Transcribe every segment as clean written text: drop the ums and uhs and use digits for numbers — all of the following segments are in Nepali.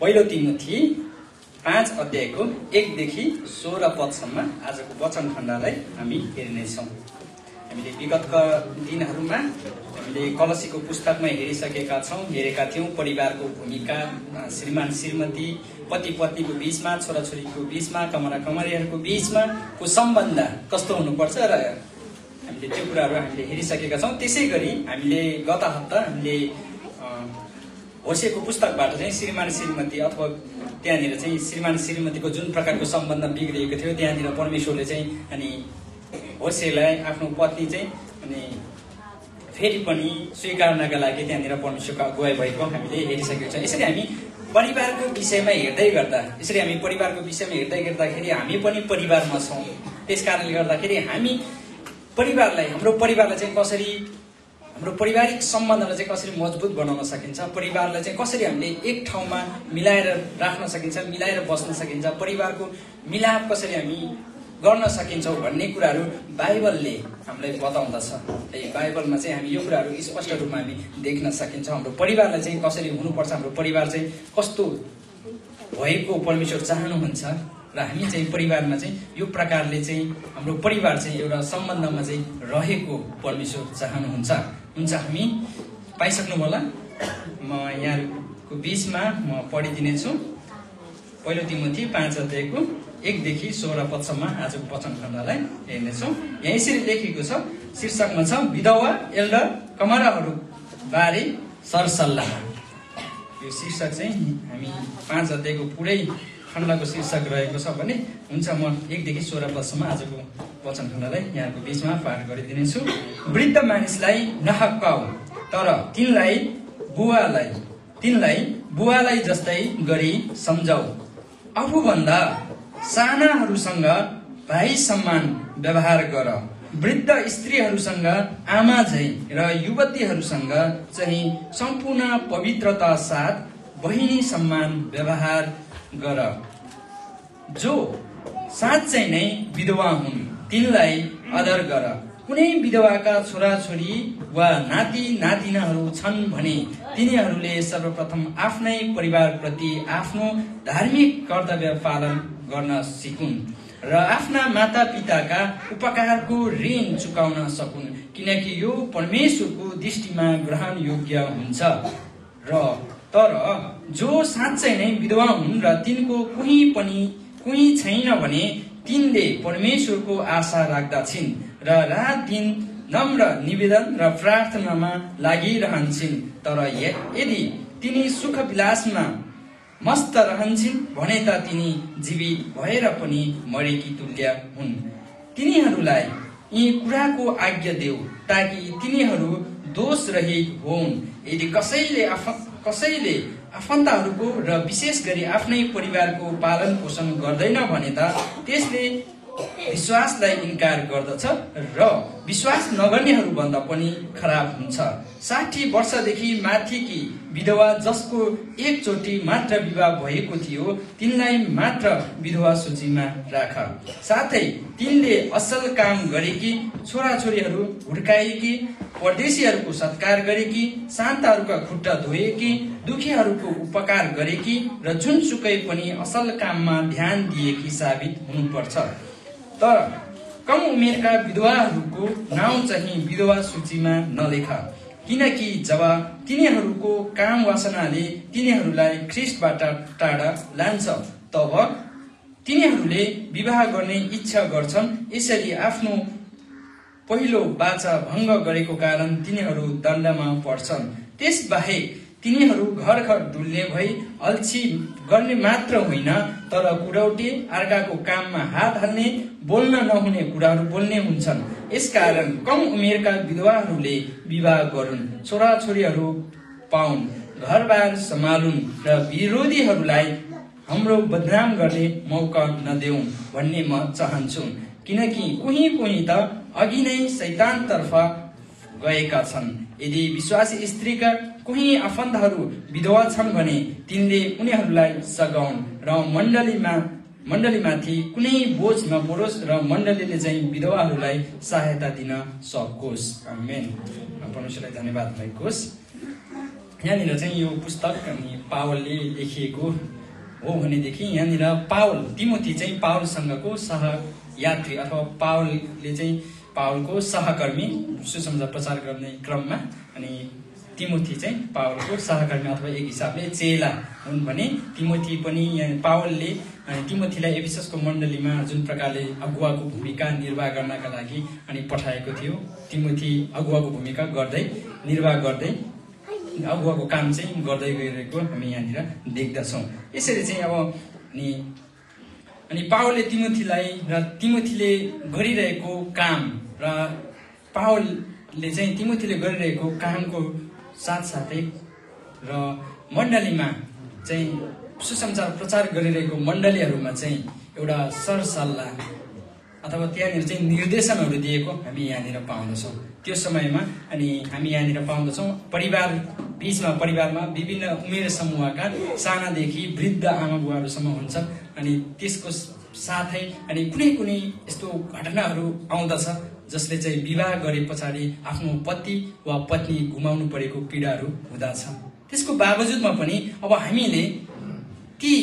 पहिलो तिमोथी 5 अध्यायको 1 देखि 16 पदसम्म आजको वचन खण्डलाई हामी हेर्नेछौँ। हामीले विगतका दिनहरूमा हामीले कलसीको पुस्तकमा हेरेका थियौँ परिवारको भूमिका, श्रीमान श्रीमती, पति पत्नीको बीचमा, छोराछोरीको बीचमा, कमरा कमरियाहरूको बीचमा को सम्बन्ध कस्तो हुनुपर्छ र हामीले त्यो कुराहरू हामीले हेरिसकेका छौँ। त्यसै गरी हामीले गत हप्ता हामीले होसेको पुस्तकबाट चाहिँ श्रीमान श्रीमती अथवा त्यहाँनिर चाहिँ श्रीमान श्रीमतीको जुन प्रकारको सम्बन्ध बिग्रिएको थियो त्यहाँनिर परमेश्वरले चाहिँ अनि होसेलाई आफ्नो पत्नी चाहिँ अनि फेरि पनि स्वीकार्नका लागि त्यहाँनिर परमेश्वरको अगुवाई भएको हामीले हेरिसकेका छौँ। यसरी हामी परिवारको विषयमा हेर्दै गर्दाखेरि हामी पनि परिवारमा छौँ। त्यस कारणले गर्दाखेरि हामी हाम्रो परिवारलाई चाहिँ कसरी, हाम्रो पारिवारिक सम्बन्धलाई चाहिँ कसरी मजबुत बनाउन सकिन्छ, परिवारलाई चाहिँ कसरी हामीले एक ठाउँमा मिलाएर राख्न सकिन्छ, मिलाएर बस्न सकिन्छ, परिवारको मिलाप कसरी हामी गर्न सकिन्छौँ भन्ने कुराहरू बाइबलले हामीलाई बताउँदछ। बाइबलमा चाहिँ हामी यो कुराहरू स्पष्ट रूपमा हामी देख्न सकिन्छौँ। हाम्रो परिवारलाई चाहिँ कसरी हुनुपर्छ, हाम्रो परिवार चाहिँ कस्तो भएको परमेश्वर चाहनुहुन्छ र हामी चाहिँ परिवारमा चाहिँ यो प्रकारले चाहिँ हाम्रो परिवार चाहिँ एउटा सम्बन्धमा चाहिँ रहेको परमेश्वर चाहनुहुन्छ। हामी पाइसक्नु होला। म यहाँको बीचमा म पढिदिनेछु। पहिलो तिमोथी 5 अध्यायको 1 देखि 16 पदसम्म आजको वचन खण्डलाई हेर्नेछौँ। यहाँ यसरी लेखिएको छ, शीर्षकमा छ विधवा एल्डर कमराहरू बारे सरसल्लाह। यो शीर्षक चाहिँ हामी 5 अध्यायको पुरै खण्डको शीर्षक रहेको छ भने हुन्छ। म 1 देखि 16 पदसम्म आजको वचन खण्डलाई यहाँको बीचमा पाठ गरिदिनेछु। वृद्ध मानिसलाई नहक्काऊ, तर तिनलाई बुवालाई जस्तै गरी सम्झाऊ। आफूभन्दा सानाहरूसँग भाइ सम्मान व्यवहार गर। वृद्ध स्त्रीहरूसँग आमा झै र युवतीहरूसँग चाहिँ सम्पूर्ण पवित्रता साथ बहिनी सम्मान व्यवहार गर। जो साँच्चै नै विधवा हुन् तिनलाई आदर गर। कुनै विधवाका छोराछोरी वा नाति नातिनाहरू छन् भने तिनीहरूले सर्वप्रथम आफ्नै परिवारप्रति आफ्नो धार्मिक कर्तव्य पालन गर्न सिकुन् र आफ्ना माता पिताका उपकारको ऋण चुकाउन सकुन्, किनकि यो परमेश्वरको दृष्टिमा ग्रहण योग्य हुन्छ। तर जो साँच्चै नै विधवा हुन् र तिनको कुही छैन भने तिनले परमेश्वरको आशा राख्दछिन् र रात दिन नम्र निवेदन र प्रार्थनामा लागिरहन्छन्। तर यदि तिनी सुख विलासमा मस्त रहन्छन् भने त तिनी जीवित भएर पनि मरेकी तुल्य हुन्। तिनीहरूलाई यी कुराको आज्ञा देऊ ताकि तिनीहरू दोष रहित होउन्। यदि कसैले आफन्तहरूको र विशेष गरी आफ्नै परिवारको पालन पोषण गर्दैन भने त त्यसले विश्वासलाई इन्कार गर्दछ र विश्वास नगर्नेहरू भन्दा पनि खराब हुन्छ। 60 वर्षदेखि माथिकी विधवा जसको एकचोटि मात्र विवाह भएको थियो तिनलाई मात्र विधवा सूचीमा राख। साथै तिनले असल काम गरेकी, छोराछोरीहरू हुर्काएकी, परदेशीहरूको सत्कार गरेकी, शान्तहरूका खुट्टा धोएकी, दुखीहरूको उपकार गरेकी र जुनसुकै पनि असल काममा ध्यान दिएकी साबित हुनुपर्छ। तर कम उमेरका विधवाहरूको नाउँ चाहिँ विधवा सूचीमा नलेख, किनकि जब तिनीहरूको काम वासनाले तिनीहरूलाई ख्रीष्टबाट टाढा लान्छ तब तिनीहरूले विवाह गर्ने इच्छा गर्छन्। यसरी आफ्नो पहिलो वाचा भङ्ग गरेको कारण तिनीहरू दण्डमा पर्छन्। त्यसबाहेक तिनीहरू घर घर डुल्ने भई अल्छी गर्ने मात्र होइन तर कुडौटे, अर्काको काममा हात हाल्ने, बोल्न नहुने कुराहरू बोल्ने हुन्छन्। यसकारण कम उमेरका विधवाहरूले विवाह गरून्, छोराछोरीहरू पाउन्, घरबार सम्हालुन् र विरोधीहरूलाई हाम्रो बदनाम गर्ने मौका नदेऊ भन्ने म चाहन्छु, किनकि कोही त अघि नै शैतानतर्फ गएका छन्। यदि विश्वासी स्त्रीका कोही आफन्तहरू विधवा छन् भने तिनले उनीहरूलाई सघाउन् र मण्डलीमाथि कुनै बोझ नपरोस् र मण्डलीले चाहिँ विधवाहरूलाई सहायता दिन सकोस्। आमेन। परमेश्वरलाई धन्यवाद भएकोस्। यहाँनिर चाहिँ यो पुस्तक अनि पावलले लेखिएको हो भनेदेखि यहाँनिर पावल तिमोथी चाहिँ पावलसँगको सहयात्री अथवा पावलले चाहिँ पावलको सहकर्मी सुसमाचार प्रचार गर्ने क्रममा अनि तिमोथी चाहिँ पावलको सहकर्मी अथवा एक हिसाबले चेला हुन् भने तिमोथी पनि यहाँ पावलले तिमोथीलाई एफिससको मण्डलीमा जुन प्रकारले अगुवाको भूमिका निर्वाह गर्नका लागि अनि पठाएको थियो तिमोथी अगुवाको भूमिका गर्दै निर्वाह गर्दै अगुवाको काम चाहिँ गर्दै गइरहेको हामी यहाँनिर देख्दछौँ। यसरी चाहिँ अब अनि पावलले तिमोथीलाई र तिमोथीले गरिरहेको काम र पावलले चाहिँ तिमोथीले गरिरहेको कामको साथसाथै र मण्डलीमा चाहिँ सुसमाचार प्रचार गरिरहेको मण्डलीहरूमा चाहिँ एउटा सरसल्लाह अथवा त्यहाँनिर चाहिँ निर्देशनहरू दिएको हामी यहाँनिर पाउँदछौँ। त्यो समयमा अनि हामी यहाँनिर पाउँदछौँ परिवारमा विभिन्न उमेर समूहका सानादेखि वृद्ध आमा बुवाहरूसम्म हुन्छन् अनि त्यसको साथै अनि कुनै कुनै यस्तो घटनाहरू आउँदछ जसले चाहिँ विवाह गरे पछाडि आफ्नो पति वा पत्नी गुमाउनु परेको पीडाहरू हुँदछ। त्यसको बावजुदमा पनि अब हामीले ती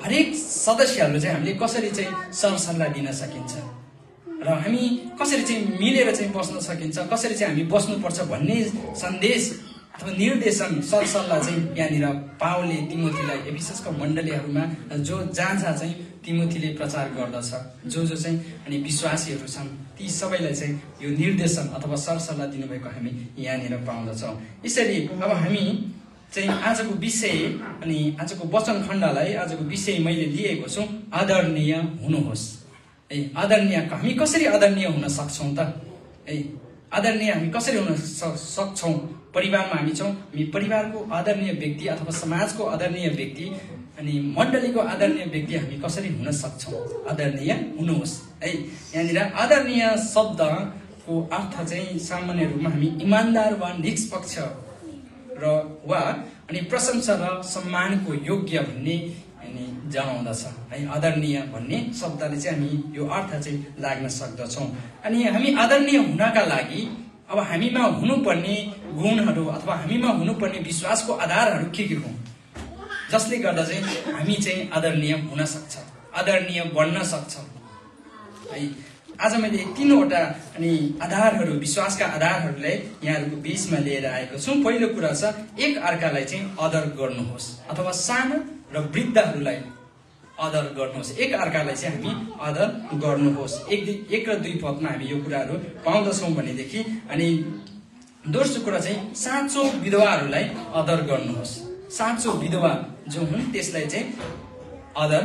हरेक सदस्यहरू चाहिँ हामीले कसरी चाहिँ सरसल्लाह दिन सकिन्छ र हामी कसरी चाहिँ मिलेर चाहिँ बस्न सकिन्छ, कसरी चाहिँ हामी बस्नुपर्छ भन्ने सन्देश अथवा निर्देशन सरसल्लाह चाहिँ यहाँनिर पावलले तिमोथीलाई एफिससको मण्डलीहरूमा जहाँ चाहिँ तिमोथीले प्रचार गर्दछ जो चाहिँ अनि विश्वासीहरू छन् ती सबैलाई चाहिँ यो निर्देशन अथवा सरसल्लाह दिनुभएको हामी यहाँनिर पाउँदछौँ। यसरी अब हामी चाहिँ आजको विषय अनि आजको वचन खण्डलाई आजको विषय मैले लिएको छु आदरणीय हुनुहोस्। आदरणीय हामी कसरी आदरणीय हुन सक्छौँ त? आदरणीय हामी कसरी हुन सक्छौँ? परिवारमा हामी छौँ, हामी परिवारको आदरणीय व्यक्ति अथवा समाजको आदरणीय व्यक्ति अनि मण्डलीको आदरणीय व्यक्ति हामी कसरी हुन सक्छौँ? आदरणीय हुनुहोस् है। यहाँनिर आदरणीय शब्दको अर्थ चाहिँ सामान्य रूपमा हामी इमान्दार वा निष्पक्ष र वा अनि प्रशंसा र सम्मानको योग्य भन्ने अनि जनाउँदछ है। आदरणीय भन्ने शब्दले चाहिँ हामी यो अर्थ चाहिँ लाग्न सक्दछौँ। अनि हामी आदरणीय हुनका लागि अब हामीमा हुनुपर्ने गुणहरू अथवा हामीमा हुनुपर्ने विश्वासको आधारहरू के हुन् जसले गर्दा चाहिँ हामी चाहिँ आदरणीय हुन सक्छ, आदरणीय बन्न सक्छ है। आज मैले तीनवटा अनि आधारहरू विश्वासका आधारहरूलाई यहाँहरूको बीचमा लिएर आएको छु। पहिलो कुरा छ एक अर्कालाई चाहिँ आदर गर्नुहोस् अथवा सानो र वृद्धहरूलाई आदर गर्नुहोस्। एक अर्कालाई चाहिँ हामी आदर गर्नुहोस्। एक र दुई पदमा हामी यो कुराहरू पाउँदछौँ भनेदेखि अनि दोस्रो कुरा चाहिँ साँचो विधवाहरूलाई आदर गर्नुहोस्। साँचो विधवा जो हुन् त्यसलाई चाहिँ आदर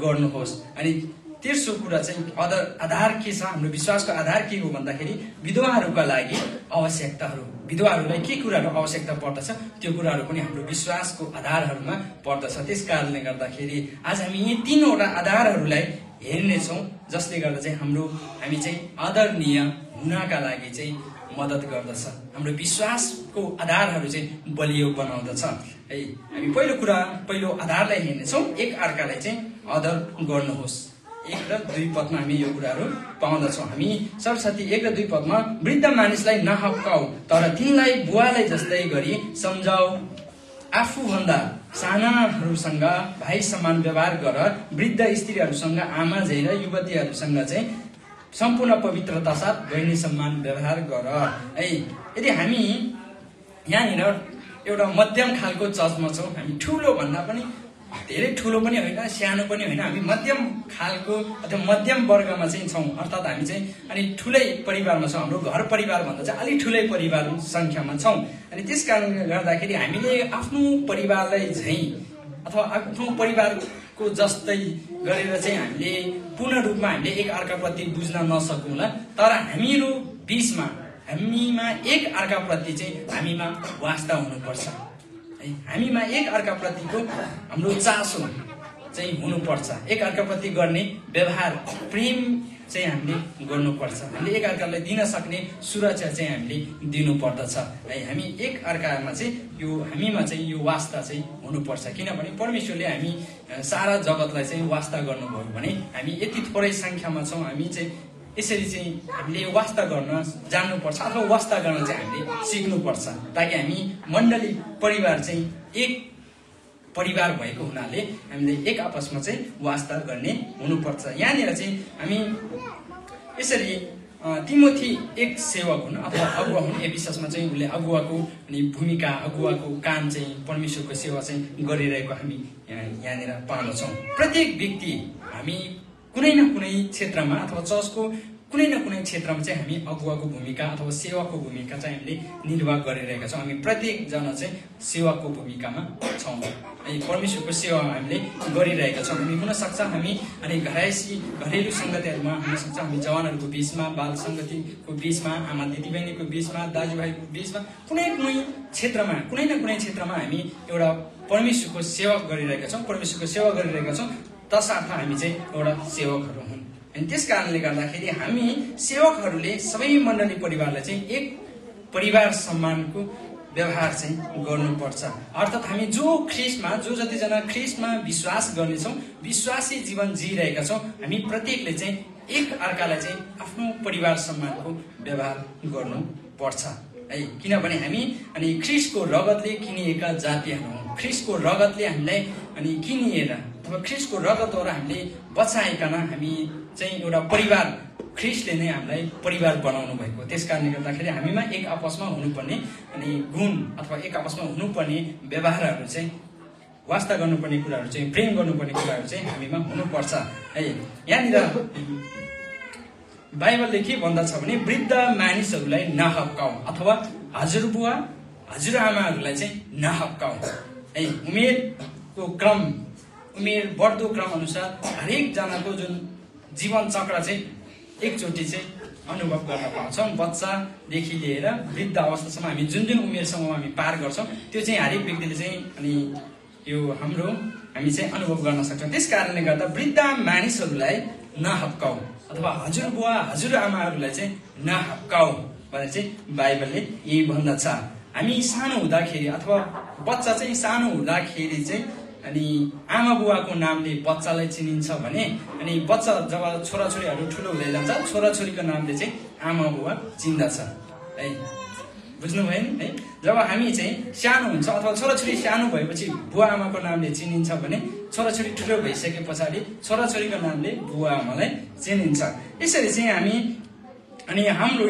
गर्नुहोस्। अनि तेस्रो कुरा चाहिँ आधार के छ? हाम्रो विश्वासको आधार के हो भन्दाखेरि विधवाहरूका लागि आवश्यकताहरू, विधवाहरूलाई के कुराहरू आवश्यकता पर्दछ त्यो कुराहरू पनि हाम्रो विश्वासको आधारहरूमा पर्दछ। त्यस कारणले गर्दाखेरि आज हामी यी तीनवटा आधारहरूलाई हेर्नेछौँ जसले गर्दा चाहिँ हामी चाहिँ आदरणीय हुनका लागि चाहिँ मद्दत गर्दछ। हाम्रो विश्वासको आधारहरू चाहिँ बलियो बनाउँदछ है। हामी पहिलो आधारलाई हेर्नेछौँ एक अर्कालाई चाहिँ आदर गर्नुहोस्। 1 र 2 पदमा हामी यो कुराहरू पाउँदछौँ। हामी सरस्वती 1 र 2 पदमा वृद्ध मानिसलाई नहप्काऊ तर तिनलाई बुवालाई जस्तै गरी सम्झाऊ, आफूभन्दा सानाहरूसँग भाइ समान व्यवहार गर, वृद्ध स्त्रीहरूसँग आमा झै र युवतीहरूसँग चाहिँ सम्पूर्ण पवित्रता साथ बहिनी सम्मान व्यवहार गर है। यदि हामी यहाँनिर एउटा मध्यम खालको चर्चमा छौँ, हामी ठुलो भन्दा पनि धेरै ठुलो पनि होइन सानो पनि होइन, हामी मध्यम खालको अथवा मध्यम वर्गमा चाहिँ छौँ। अर्थात् हामी चाहिँ अनि ठुलै परिवारमा छौँ, हाम्रो घर परिवार भन्दा चाहिँ अलिक ठुलै परिवार सङ्ख्यामा छौँ। अनि त्यस कारणले गर्दाखेरि हामीले आफ्नो परिवारलाई झैँ अथवा आफ्नो परिवारको जस्तै गरेर चाहिँ हामीले पूर्ण रूपमा हामीले एक अर्काप्रति बुझ्न नसकौँला, तर हामीहरू बिचमा हामीमा एक अर्काप्रति चाहिँ हामीमा वास्ता हुनुपर्छ। हामीमा एक अर्काप्रतिको हाम्रो चासो चाहिँ हुनुपर्छ। एक अर्काप्रति गर्ने व्यवहार प्रेम चाहिँ हामीले गर्नुपर्छ। हामीले एक अर्कालाई दिन सक्ने सुरक्षा चाहिँ हामीले दिनुपर्दछ है। हामी एक अर्कामा चाहिँ हामीमा चाहिँ यो वास्ता चाहिँ हुनुपर्छ। किनभने परमेश्वरले हामी सारा जगतलाई चाहिँ वास्ता गर्नुभयो भने हामी यति थोरै सङ्ख्यामा छौँ, हामी चाहिँ यसरी चाहिँ हामीले वास्ता गर्न जान्नुपर्छ अथवा वास्ता गर्न चाहिँ हामीले सिक्नुपर्छ ताकि हामी मण्डली परिवार चाहिँ एक परिवार भएको हुनाले हामीले एक आपसमा चाहिँ वास्ता गर्ने हुनुपर्छ। यहाँनिर चाहिँ हामी यसरी तिमोथी एक सेवक हुन् अथवा अगुवा हुन्। एफिससमा चाहिँ उसले अगुवाको अनि भूमिका अगुवाको काम चाहिँ परमेश्वरको सेवा चाहिँ गरिरहेको हामी यहाँनिर पाउँदछौँ। प्रत्येक व्यक्ति हामी कुनै न कुनै क्षेत्रमा अथवा चर्चको कुनै न कुनै क्षेत्रमा चाहिँ हामी अगुवाको भूमिका अथवा सेवाको भूमिका चाहिँ हामीले निर्वाह गरिरहेका छौँ। हामी प्रत्येकजना चाहिँ सेवाको भूमिकामा छौँ। परमेश्वरको सेवा हामीले गरिरहेका छौँ। हामी हुनसक्छ हामी अनि घरेलु सङ्गतिहरूमा हुनसक्छ, हामी जवानहरूको बिचमा, बाल सङ्गतिको बिचमा, आमा दिदीबहिनीको बिचमा, दाजुभाइको बिचमा, कुनै न कुनै क्षेत्रमा हामी एउटा परमेश्वरको सेवा गरिरहेका छौँ। परमेश्वरको सेवा गरिरहेका छौँ तसर्थ हामी चाहिँ एउटा सेवकहरू हुन्। अनि त्यस कारणले गर्दाखेरि हामी सेवकहरूले सबै मण्डली परिवारलाई चाहिँ एक परिवार सम्मानको व्यवहार चाहिँ गर्नुपर्छ। अर्थात् हामी जो जतिजना ख्रिस्टमा विश्वास गर्नेछौँ, विश्वासी जीवन जिइरहेका छौँ, हामी प्रत्येकले चाहिँ एक अर्कालाई चाहिँ आफ्नो परिवार सम्मानको व्यवहार गर्नुपर्छ है। किनभने हामी अनि ख्रिस्टको रगतले किनिएका जातिहरू हौँ। ख्रिस्टको रगतले हामीलाई अनि किनिएर अथवा ख्रिस्टको रगतद्वारा हामीले बचाइकन हामी चाहिँ एउटा परिवार, ख्रिस्टले नै हामीलाई परिवार बनाउनु भएको। त्यस कारणले गर्दाखेरि हामीमा एक आपसमा हुनुपर्ने अनि गुण अथवा एक आपसमा हुनुपर्ने व्यवहारहरू चाहिँ वास्ता गर्नुपर्ने कुराहरू चाहिँ प्रेम गर्नुपर्ने कुराहरू चाहिँ हामीमा हुनुपर्छ है। यहाँनिर बाइबलले के भन्दछ भने वृद्ध मानिसहरूलाई नहप्काऊ अथवा हजुरबुवा हजुरआमाहरूलाई चाहिँ नहप्काऊ है। उमेर बढ्दो क्रम अनुसार हरेकजनाको जुन जीवन चक्र चाहिँ एकचोटि चाहिँ अनुभव गर्न पाउँछौँ। बच्चादेखि लिएर वृद्ध अवस्थासम्म हामी जुन उमेरसम्म हामी पार गर्छौँ त्यो चाहिँ हरेक व्यक्तिले चाहिँ अनि यो हामी चाहिँ अनुभव गर्न सक्छौँ। त्यस कारणले गर्दा वृद्ध मानिसहरूलाई नहप्काऊ अथवा हजुरबुवा हजुरआमाहरूलाई चाहिँ नहप्काऊ भनेर चाहिँ बाइबलले यही भन्दछ। हामी सानो हुँदाखेरि अथवा बच्चा चाहिँ सानो हुँदाखेरि चाहिँ अनि आमा बुवाको नामले बच्चालाई चिनिन्छ भने अनि बच्चा जब छोराछोरीहरू ठुलो हुँदै जान्छ छोराछोरीको नामले चाहिँ आमा बुवा चिन्दछ है। बुझ्नुभयो नि है। जब हामी चाहिँ सानो हुन्छ अथवा छोराछोरी सानो भएपछि बुवा आमाको नामले चिनिन्छ भने छोराछोरी ठुलो भइसके पछाडि छोराछोरीको नामले बुवा आमालाई चिनिन्छ। यसरी चाहिँ हामी अनि हाम्रो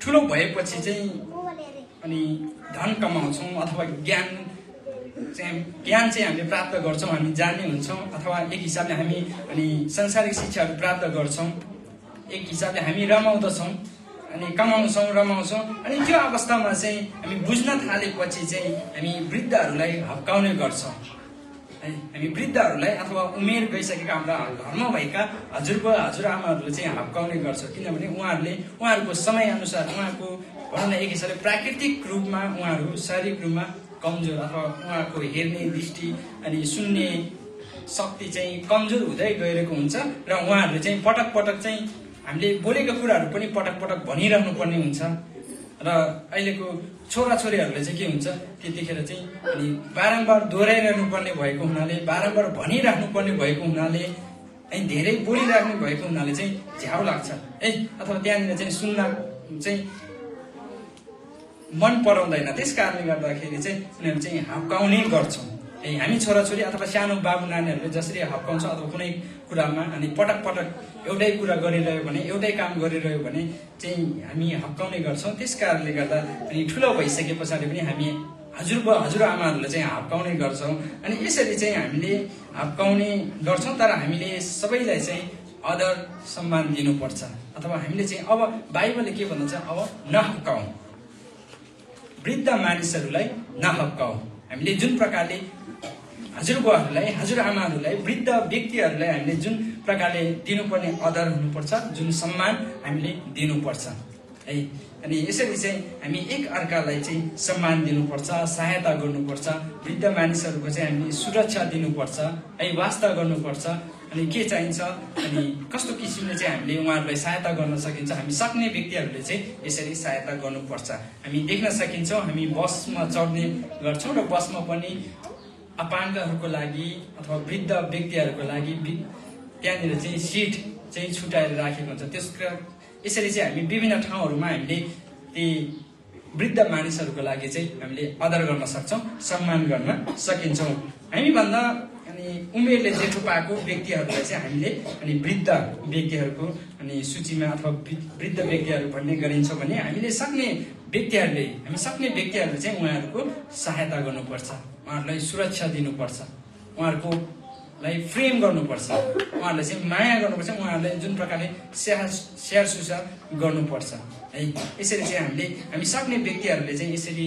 ठुलो भएपछि चाहिँ अनि धन कमाउँछौँ अथवा ज्ञान चाहिँ हामीले प्राप्त गर्छौँ, हामी जान्ने हुन्छौँ अथवा एक हिसाबले हामी अनि सांसारिक शिक्षाहरू प्राप्त गर्छौँ, एक हिसाबले हामी रमाउँदछौँ अनि कमाउँछौँ रमाउँछौँ। अनि त्यो अवस्थामा चाहिँ हामी बुझ्न थालेपछि चाहिँ हामी वृद्धहरूलाई हप्काउने गर्छौँ है। हामी वृद्धहरूलाई अथवा उमेर गइसकेका हाम्रा घरमा भएका हजुरबुवा हजुरआमाहरूले चाहिँ हप्काउने गर्छौँ। किनभने उहाँहरूको समयअनुसार उहाँको भनौँ न एक हिसाबले प्राकृतिक रूपमा उहाँहरू शारीरिक रूपमा कमजोर अथवा उहाँको हेर्ने दृष्टि अनि सुन्ने शक्ति चाहिँ कमजोर हुँदै गइरहेको हुन्छ र उहाँहरूले चाहिँ पटक पटक चाहिँ हामीले बोलेको कुराहरू पनि पटक पटक भनिरहनु पर्ने हुन्छ। र अहिलेको छोराछोरीहरूले चाहिँ के हुन्छ त्यतिखेर चाहिँ अनि बारम्बार दोहोऱ्याइरहनु पर्ने भएको हुनाले, बारम्बार भनिराख्नु पर्ने भएको हुनाले अनि धेरै बोलिराख्नु भएको हुनाले चाहिँ झ्याउ लाग्छ है। अथवा त्यहाँनिर चाहिँ सुन्न चाहिँ मन पराउँदैन। त्यस कारणले गर्दाखेरि चाहिँ उनीहरू चाहिँ हप्काउने गर्छौँ है। हामी छोराछोरी अथवा सानो बाबु नानीहरूले जसरी हप्काउँछ अथवा कुनै कुरामा अनि पटक पटक एउटै कुरा गरिरह्यो भने एउटै काम गरिरह्यो भने चाहिँ हामी हप्काउने गर्छौँ। त्यस कारणले गर्दा अनि ठुलो भइसके पछाडि पनि हामी हजुरबुवा हजुरआमाहरूलाई चाहिँ हप्काउने गर्छौँ। अनि यसरी चाहिँ हामीले हप्काउने गर्छौँ। तर हामीले सबैलाई चाहिँ आदर सम्मान दिनुपर्छ अथवा हामीले चाहिँ अब बाइबलले के भन्छ अब नहप्काऊ, वृद्ध मानिसहरूलाई नहप्काऊ। हामीले जुन प्रकारले हजुरबुवाहरूलाई हजुरआमाहरूलाई वृद्ध व्यक्तिहरूलाई हामीले जुन प्रकारले दिनुपर्ने आदर हुनुपर्छ, जुन सम्मान हामीले दिनुपर्छ है। अनि यसरी चाहिँ हामी एक अर्कालाई चाहिँ सम्मान दिनुपर्छ, सहायता गर्नुपर्छ। वृद्ध मानिसहरूको चाहिँ हामीले सुरक्षा दिनुपर्छ है, वास्ता गर्नुपर्छ। अनि के चाहिन्छ अनि कस्तो किसिमले चाहिँ हामीले उहाँहरूलाई सहायता गर्न सकिन्छ, हामी सक्ने व्यक्तिहरूले चाहिँ यसरी सहायता गर्नुपर्छ। हामी देख्न सकिन्छौँ हामी बसमा चढ्ने गर्छौँ र बसमा पनि अपाङ्गहरूको लागि अथवा वृद्ध व्यक्तिहरूको लागि त्यहाँनिर चाहिँ सिट चाहिँ छुटाएर राखेको हुन्छ। यसरी चाहिँ हामी विभिन्न ठाउँहरूमा हामीले ती वृद्ध मानिसहरूको लागि चाहिँ हामीले आदर गर्न सक्छौँ, सम्मान गर्न सकिन्छौँ। हामीभन्दा अनि उमेरले जेठो पाएको व्यक्तिहरूलाई चाहिँ हामीले अनि वृद्ध व्यक्तिहरूको अनि सूचीमा अथवा वृद्ध व्यक्तिहरू भन्ने गरिन्छ भने हामीले सक्ने व्यक्तिहरूले चाहिँ उहाँहरूको सहायता गर्नुपर्छ, उहाँहरूलाई सुरक्षा दिनुपर्छ, उहाँहरूलाई प्रेम गर्नुपर्छ, उहाँहरूलाई चाहिँ माया गर्नुपर्छ, उहाँहरूलाई जुन प्रकारले स्याहार सुसार गर्नुपर्छ है। यसरी चाहिँ हामी सक्ने व्यक्तिहरूले चाहिँ यसरी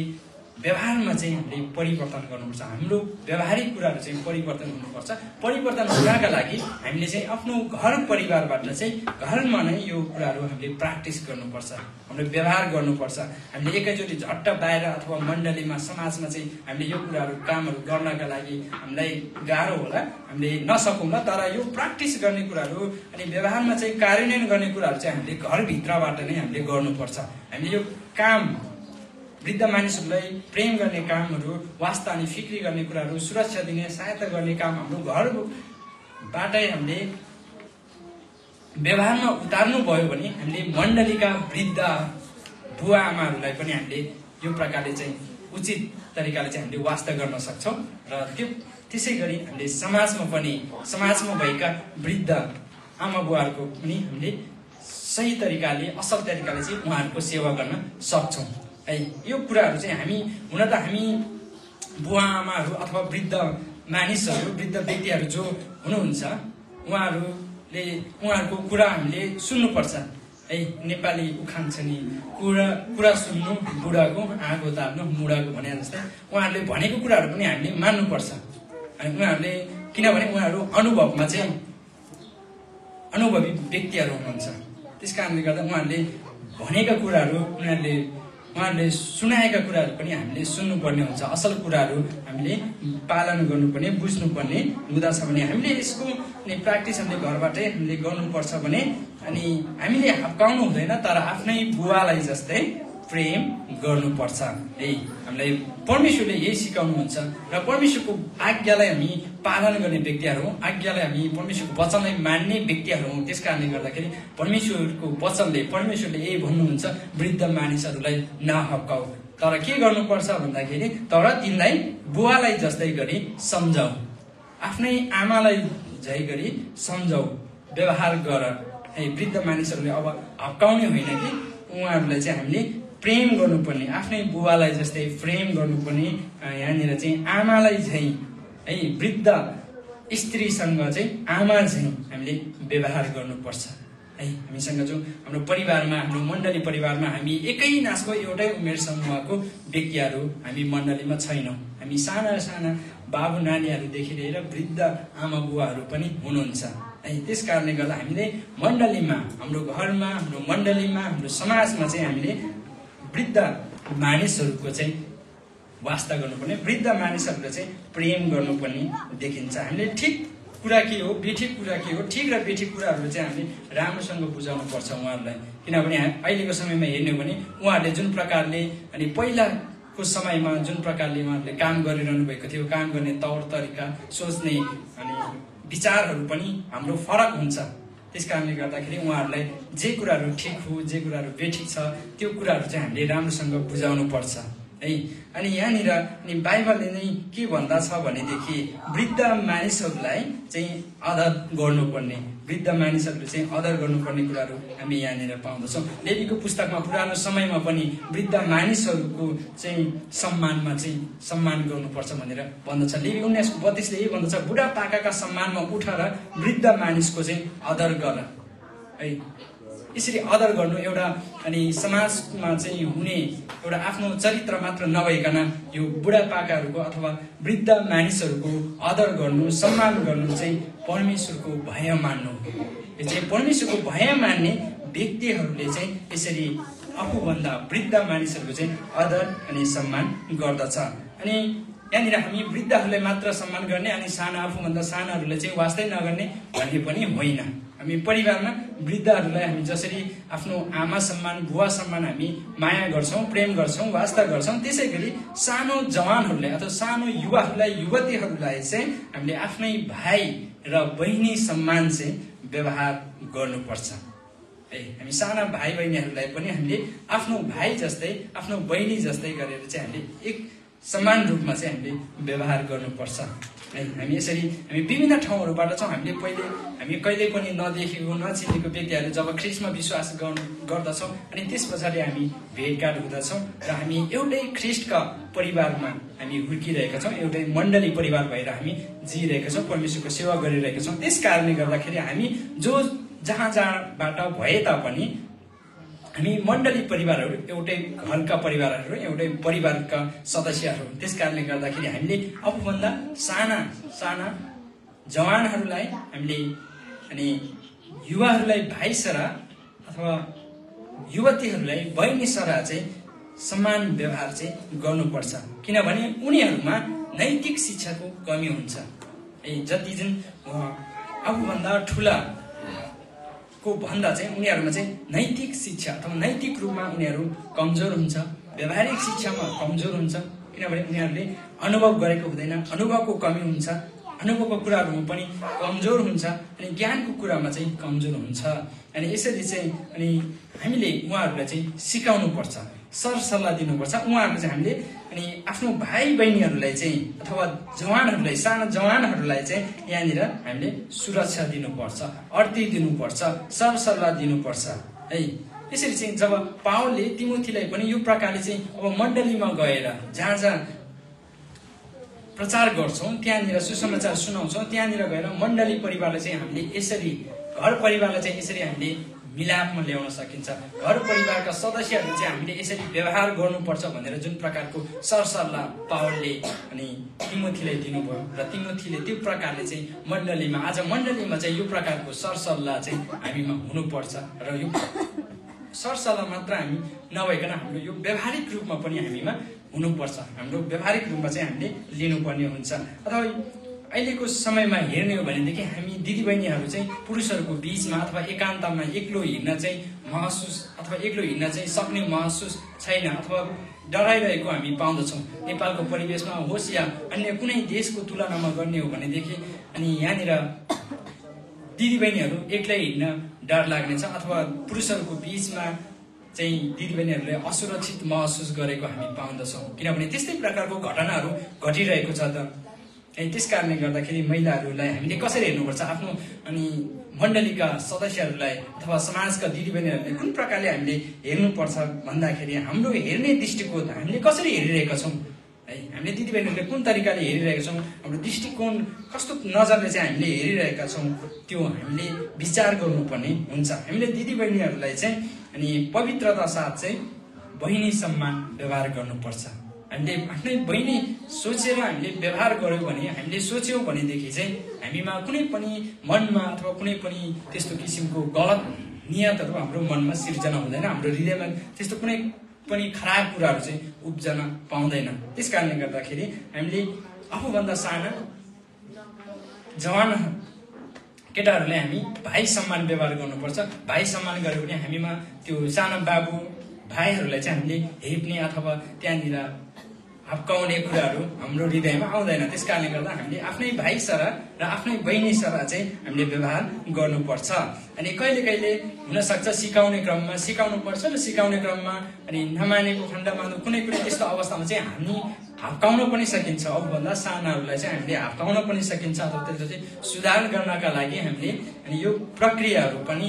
व्यवहारमा चाहिँ हामीले परिवर्तन गर्नुपर्छ। हाम्रो व्यवहारिक कुराहरू चाहिँ परिवर्तन हुनुपर्छ। परिवर्तन हुनका लागि हामीले चाहिँ आफ्नो घर परिवारबाट चाहिँ घरमा नै यो कुराहरू हामीले प्र्याक्टिस गर्नुपर्छ, हाम्रो व्यवहार गर्नुपर्छ। हामीले एकैचोटि झट्ट बाहिर अथवा मण्डलीमा समाजमा चाहिँ हामीले यो कुराहरू कामहरू गर्नका लागि हामीलाई गाह्रो होला, हामीले नसकौँला, तर यो प्र्याक्टिस गर्ने कुराहरू अनि व्यवहारमा चाहिँ कार्यान्वयन गर्ने कुराहरू चाहिँ हामीले घरभित्रबाट नै हामीले गर्नुपर्छ। हामीले यो काम वृद्ध मानिसहरूलाई प्रेम गर्ने कामहरू, वास्ता अनि फिक्री गर्ने कुराहरू, सुरक्षा दिने सहायता गर्ने काम हाम्रो घरबाटै हामीले व्यवहारमा उतार्नु भयो भने हामीले मण्डलीका वृद्ध बुवा आमाहरूलाई पनि हामीले यो प्रकारले चाहिँ उचित तरिकाले चाहिँ हामीले वास्ता गर्न सक्छौँ। र त्यसै गरी हामीले समाजमा भएका वृद्ध आमा बुवाहरूको पनि हामीले सही तरिकाले असल तरिकाले चाहिँ उहाँहरूको सेवा गर्न सक्छौँ है। यो कुराहरू चाहिँ हामी बुवा आमाहरू अथवा वृद्ध मानिसहरू, वृद्ध व्यक्तिहरू जो हुनुहुन्छ उहाँहरूको कुरा हामीले सुन्नुपर्छ है। नेपाली उखान छ नि, कुरा सुन्नु बुढाको आगो ताप्नु मुढाको भने जस्तै उहाँहरूले भनेको कुराहरू पनि हामीले मान्नुपर्छ। अनि उहाँहरूले किनभने उहाँहरू अनुभवमा चाहिँ अनुभवी व्यक्तिहरू हुनुहुन्छ, त्यस कारणले गर्दा उहाँहरूले भनेका कुराहरू उहाँहरूले सुनाएका कुराहरू पनि हामीले सुन्नुपर्ने हुन्छ। असल कुराहरू हामीले पालन गर्नुपर्ने, बुझ्नुपर्ने हुँदछ भने हामीले यसको प्र्याक्टिस हामीले घरबाटै हामीले गर्नुपर्छ भने अनि हामीले हप्काउनु हुँदैन, तर आफ्नै बुवालाई जस्तै प्रेम गर्नुपर्छ है। हामीलाई परमेश्वरले यही सिकाउनुहुन्छ र परमेश्वरको आज्ञालाई हामी पालन गर्ने व्यक्तिहरू हौँ, आज्ञालाई हामी परमेश्वरको वचनलाई मान्ने व्यक्तिहरू हौँ। त्यस कारणले गर्दाखेरि परमेश्वरले यही भन्नुहुन्छ, वृद्ध मानिसहरूलाई नहप्काऊ, तर के गर्नुपर्छ भन्दाखेरि तर तिनलाई बुवालाई जस्तै गरी सम्झाऊ, आफ्नै आमालाई झै गरी सम्झाऊ, व्यवहार गर है। वृद्ध मानिसहरूले अब हप्काउने होइन कि उहाँहरूलाई चाहिँ हामीले प्रेम गर्नुपर्ने, आफ्नै बुवालाई जस्तै प्रेम गर्नुपर्ने। यहाँनिर चाहिँ आमालाई झैँ है, वृद्ध स्त्रीसँग चाहिँ आमा झैँ हामीले व्यवहार गर्नुपर्छ है। हामीसँग जो हाम्रो परिवारमा, हाम्रो मण्डली परिवारमा हामी एकै नासको एउटै उमेर समूहको व्यक्तिहरू हामी मण्डलीमा छैनौँ। हामी साना बाबु नानीहरूदेखि लिएर वृद्ध आमा बुवाहरू पनि हुनुहुन्छ है। त्यस कारणले गर्दा हामीले मण्डलीमा, हाम्रो घरमा, हाम्रो मण्डलीमा, हाम्रो समाजमा चाहिँ हामीले वृद्ध मानिसहरूको चाहिँ वास्ता गर्नुपर्ने, वृद्ध मानिसहरूले चाहिँ प्रेम गर्नुपर्ने देखिन्छ। हामीले ठिक कुरा के हो, बेठिक कुरा के हो, ठिक र बेठिक कुराहरू चाहिँ हामीले राम्रोसँग बुझाउनु पर्छ उहाँहरूलाई। किनभने अहिलेको समयमा हेर्ने हो भने उहाँहरूले जुन प्रकारले अनि पहिलाको समयमा जुन प्रकारले उहाँहरूले काम गरिरहनु भएको थियो, काम गर्ने तौर तरिका, सोच्ने अनि विचारहरू पनि हाम्रो फरक हुन्छ। त्यस कारणले गर्दाखेरि उहाँहरूलाई जे कुराहरू ठिक हो, जे कुराहरू बेठिक छ, त्यो कुराहरू चाहिँ हामीले राम्रोसँग बुझाउनु पर्छ है। अनि यहाँनिर अनि बाइबलले नै के भन्दछ भनेदेखि वृद्ध मानिसहरूलाई चाहिँ आदर गर्नुपर्ने, वृद्ध मानिसहरूले चाहिँ आदर गर्नुपर्ने कुराहरू हामी यहाँनिर पाउँदछौँ। लेवीको पुस्तकमा पुरानो समयमा पनि वृद्ध मानिसहरूको चाहिँ सम्मान गर्नुपर्छ भनेर भन्दछ। लेवी 19:32ले यही भन्दछ, बुढापाकाका सम्मानमा उठ र वृद्ध मानिसको चाहिँ आदर गर है। यसरी आदर गर्नु एउटा अनि समाजमा चाहिँ हुने एउटा आफ्नो चरित्र मात्र नभइकन यो बुढापाकाहरूको अथवा वृद्ध मानिसहरूको आदर गर्नु, सम्मान गर्नु चाहिँ परमेश्वरको भय मान्नु। यो चाहिँ परमेश्वरको भय मान्ने व्यक्तिहरूले चाहिँ यसरी आफूभन्दा वृद्ध मानिसहरूको चाहिँ आदर अनि सम्मान गर्दछ। अनि यहाँनिर हामी वृद्धहरूलाई मात्र सम्मान गर्ने अनि आफूभन्दा सानाहरूलाई चाहिँ वास्तै नगर्ने भन्ने पनि होइन। हामी परिवारमा वृद्धहरूलाई हामी जसरी आफ्नो आमा सम्मान, बुवा सम्मान हामी माया गर्छौँ, प्रेम गर्छौँ, वास्ता गर्छौँ, त्यसै गरी सानो जवानहरूलाई अथवा सानो युवतीहरूलाई चाहिँ हामीले आफ्नै भाइ र बहिनी सम्मान चाहिँ व्यवहार गर्नुपर्छ है। हामी साना भाइ बहिनीहरूलाई पनि हामीले आफ्नो भाइ जस्तै आफ्नो बहिनी जस्तै गरेर चाहिँ हामीले एक समान रूपमा चाहिँ हामीले व्यवहार गर्नुपर्छ है। हामी यसरी हामी विभिन्न ठाउँहरूबाट छौँ। हामी कहिले पनि नदेखेको नचिनेको व्यक्तिहरूले जब ख्रिस्टमा विश्वास गर्दछौँ अनि त्यस पछाडि हामी भेटघाट हुँदछौँ र हामी एउटै ख्रिस्टका परिवारमा हामी हुर्किरहेका छौँ, एउटै मण्डली परिवार भएर हामी जिइरहेका छौँ, परमेश्वरको सेवा गरिरहेका छौँ। त्यस कारणले गर्दाखेरि हामी जहाँबाट भए तापनि हामी मण्डली परिवारहरू एउटै घरका परिवारहरू एउटै परिवारका सदस्यहरू। त्यस कारणले गर्दाखेरि हामीले आफूभन्दा साना साना जवानहरूलाई हामीले अनि युवाहरूलाई भाइ सरा अथवा युवतीहरूलाई बहिनी सरा चाहिँ समान व्यवहार चाहिँ गर्नुपर्छ, किनभने उनीहरूमा नैतिक शिक्षाको कमी हुन्छ है। जति जुन आफूभन्दा ठुला को भन्दा चाहिँ उनीहरूमा चाहिँ नैतिक शिक्षा अथवा नैतिक रूपमा उनीहरू कमजोर हुन्छ, व्यावहारिक शिक्षामा कमजोर हुन्छ, किनभने उनीहरूले अनुभव गरेको हुँदैन, अनुभवको कमी हुन्छ, अनुभवको कुराहरूमा पनि कमजोर हुन्छ अनि ज्ञानको कुरामा चाहिँ कमजोर हुन्छ। अनि यसरी चाहिँ अनि हामीले उहाँहरूलाई चाहिँ सिकाउनु पर्छ, सरसल्लाह दिनुपर्छ। उहाँहरूलाई चाहिँ हामीले अनि आफ्नो भाइ बहिनीहरूलाई चाहिँ अथवा जवानहरूलाई साना जवानहरूलाई चाहिँ यहाँनिर हामीले सुरक्षा दिनुपर्छ, अर्थी दिनुपर्छ, सरसल्लाह दिनुपर्छ है। यसरी चाहिँ जब पावलले तिमोथीलाई पनि यो प्रकारले चाहिँ अब मण्डलीमा गएर जहाँ जहाँ प्रचार गर्छौँ, त्यहाँनिर सुसमाचार सुनाउँछौँ, त्यहाँनिर गएर मण्डली परिवारलाई चाहिँ हामीले यसरी घर परिवारलाई चाहिँ यसरी हामीले मिलापमा ल्याउन सकिन्छ। घर परिवारका सदस्यहरू चाहिँ हामीले यसरी व्यवहार गर्नुपर्छ भनेर जुन प्रकारको सरसल्लाह पावलले अनि तिमोथीलाई दिनुभयो र तिमोथीले त्यो प्रकारले चाहिँ मण्डलीमा आज मण्डलीमा चाहिँ यो प्रकारको सरसल्लाह चाहिँ हामीमा हुनुपर्छ र यो सरसल्लाह मात्र हामी नभइकन हाम्रो यो व्यावहारिक रूपमा पनि हामीमा हुनुपर्छ। हाम्रो व्यावहारिक रूपमा चाहिँ हामीले लिनुपर्ने हुन्छ। अथवा अहिलेको समयमा हेर्ने हो भनेदेखि हामी दिदीबहिनीहरू चाहिँ पुरुषहरूको बीचमा अथवा एकान्तमा एक्लो हिँड्न चाहिँ महसुस अथवा एक्लो हिँड्न चाहिँ सक्ने महसुस छैन अथवा डराइरहेको हामी पाउँदछौँ। नेपालको परिवेशमा होस् या अन्य कुनै देशको तुलनामा गर्ने हो भनेदेखि अनि यहाँनिर दिदीबहिनीहरू एक्लै हिँड्न डर लाग्नेछ अथवा पुरुषहरूको बीचमा चाहिँ दिदीबहिनीहरूले असुरक्षित महसुस गरेको हामी पाउँदछौँ, किनभने त्यस्तै प्रकारको घटनाहरू घटिरहेको छ त। त्यस कारणले गर्दाखेरि महिलाहरूलाई हामीले कसरी हेर्नुपर्छ, आफ्नो अनि मण्डलीका सदस्यहरूलाई अथवा समाजका दिदीबहिनीहरूले कुन प्रकारले हामीले हेर्नुपर्छ भन्दाखेरि हाम्रो हेर्ने दृष्टिकोण हामीले कसरी हेरिरहेका छौँ है। हामीले दिदीबहिनीहरूले कुन तरिकाले हेरिरहेका छौँ, हाम्रो दृष्टिकोण कस्तो नजरले चाहिँ हामीले हेरिरहेका छौँ त्यो हामीले विचार गर्नुपर्ने हुन्छ। हामीले दिदीबहिनीहरूलाई चाहिँ अनि पवित्रता साथ चाहिँ बहिनी सम्मान व्यवहार गर्नुपर्छ। हामीले आफ्नै बहिनी सोचेर हामीले व्यवहार गर्यौँ भने, हामीले सोच्यौँ भनेदेखि चाहिँ हामीमा कुनै पनि मनमा अथवा कुनै पनि त्यस्तो किसिमको गलत नियतहरू हाम्रो मनमा सिर्जना हुँदैन, हाम्रो हृदयमा त्यस्तो कुनै पनि खराब कुराहरू चाहिँ उब्जन पाउँदैन। त्यस कारणले गर्दाखेरि हामीले आफूभन्दा साना जवान केटाहरूलाई हामी भाइ सम्मान व्यवहार गर्नुपर्छ। भाइ सम्मान गऱ्यो भने हामीमा त्यो साना बाबु भाइहरूलाई चाहिँ हामीले हेप्ने अथवा त्यहाँनिर हप्काउने कुराहरू हाम्रो हृदयमा आउँदैन। त्यस कारणले गर्दा हामीले आफ्नै भाइ सरा र आफ्नै बहिनी सरा चाहिँ हामीले व्यवहार गर्नुपर्छ। अनि कहिले कहिले हुनसक्छ सिकाउनु पर्छ र सिकाउने क्रममा अनि नमानेको खण्डमा कुनै त्यस्तो अवस्थामा चाहिँ हामी हप्काउन पनि सकिन्छ। अबभन्दा सानाहरूलाई चाहिँ हामीले हप्काउन पनि सकिन्छ अथवा त्यसलाई चाहिँ सुधार गर्नका लागि हामीले अनि यो प्रक्रियाहरू पनि